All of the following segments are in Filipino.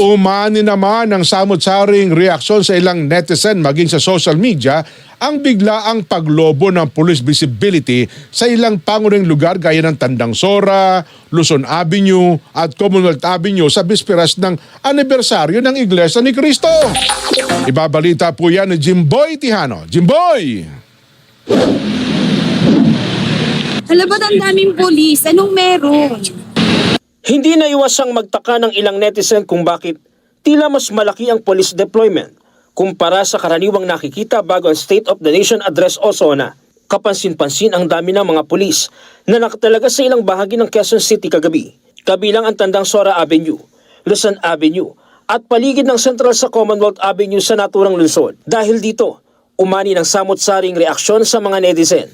Umani naman ang samot-saring reaksyon sa ilang netizen maging sa social media ang biglaang paglobo ng police visibility sa ilang pangunahing lugar gaya ng Tandang Sora, Luzon Avenue at Commonwealth Avenue sa bisperas ng anibersaryo ng Iglesia ni Cristo. Ibabalita po yan ni Jimboy Tijano. Jimboy! Hala, ba't ang daming polis? Anong meron? Hindi na iwasang magtaka ng ilang netizen kung bakit tila mas malaki ang police deployment kumpara sa karaniwang nakikita bago ang State of the Nation Address o SONA. Kapansin-pansin ang dami ng mga pulis na nakatalaga sa ilang bahagi ng Quezon City kagabi, kabilang ang Tandang Sora Avenue, Luzon Avenue at paligid ng Central sa Commonwealth Avenue sa naturang lungsod. Dahil dito, umani ng samot-saring reaksyon sa mga netizen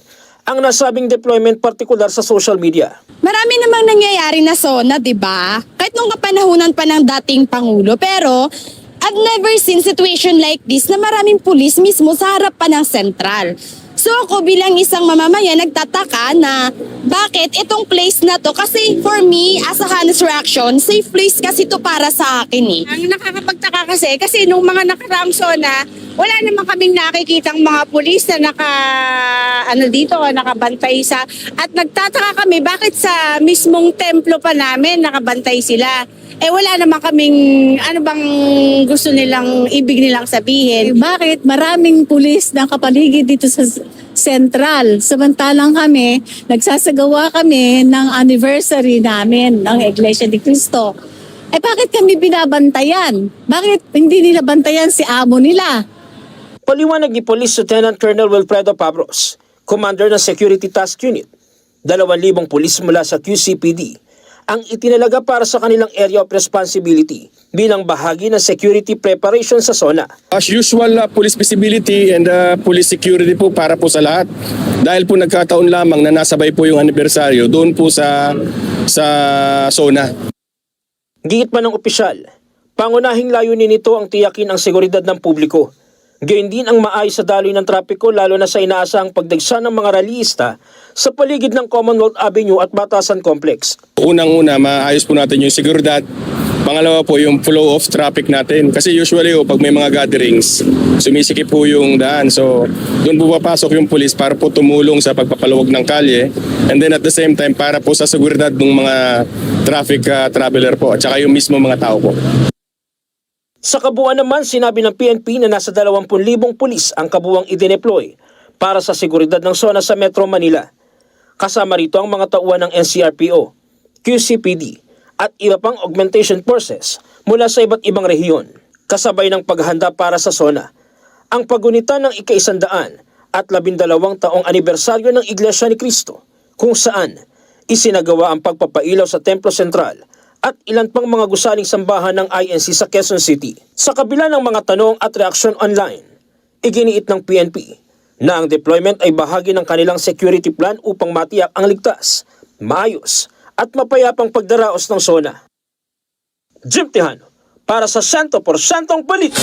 ang nasabing deployment partikular sa social media. Marami namang nangyayari na SONA, di ba? Kahit nung kapanahunan pa ng dating Pangulo. Pero, I've never seen situation like this na maraming pulis mismo sa harap pa ng sentral. So ako bilang isang mamamayan nagtataka na bakit itong place na to, kasi for me as a honest reaction, safe place kasi to para sa akin eh. Ang nakakapagtaka kasi nung mga nakaraang SONA, wala naman kaming nakikitang mga pulis na nakabantay sa, at nagtataka kami bakit sa mismong templo pa namin nakabantay sila. Eh wala naman kaming ano bang gusto nilang, ibig nilang sabihin. Bakit maraming pulis na kapaligid dito sa Central? Samantalang kami, nagsasagawa kami ng anniversary namin ng Iglesia ni Cristo. Eh bakit kami binabantayan? Bakit hindi nila bantayan si amo nila? Paliwanag ni Police Lieutenant Colonel Wilfredo Pabros, Commander ng Security Task Unit, 2,000 pulis mula sa QCPD ang itinalaga para sa kanilang area of responsibility bilang bahagi ng security preparation sa SONA. As usual, police visibility and police security po para po sa lahat. Dahil po nagkataon lamang na nasabay po yung anibersaryo doon po sa SONA. Giit pa ng opisyal, pangunahing layunin nito ang tiyakin ang seguridad ng publiko. Gayon din ang maayos sa daloy ng trapiko lalo na sa inaasahang pagdagsa ng mga rallyista sa paligid ng Commonwealth Avenue at Batasan Complex. Unang-una, maayos po natin yung seguridad. Pangalawa po yung flow of traffic natin. Kasi usually pag may mga gatherings, sumisikip po yung daan. So doon po papasok yung police para po tumulong sa pagpapaluwag ng kalye. And then at the same time para po sa seguridad ng mga traffic traveler po at saka yung mismo mga tao po. Sa kabuuan naman, sinabi ng PNP na nasa 20,000 pulis ang kabuuang idineploy para sa seguridad ng SONA sa Metro Manila. Kasama rito ang mga tauhan ng NCRPO, QCPD at iba pang augmentation forces mula sa iba't ibang rehiyon. Kasabay ng paghahanda para sa SONA, ang pagunita ng ika-100 at 12 taong anibersaryo ng Iglesia ni Cristo, kung saan isinagawa ang pagpapailaw sa Templo Central at ilan pang mga gusaling sambahan ng INC sa Quezon City. Sa kabila ng mga tanong at reaksyon online, iginiit ng PNP na ang deployment ay bahagi ng kanilang security plan upang matiyak ang ligtas, maayos at mapayapang pagdaraos ng SONA. Jim Tejano para sa 100% Balita.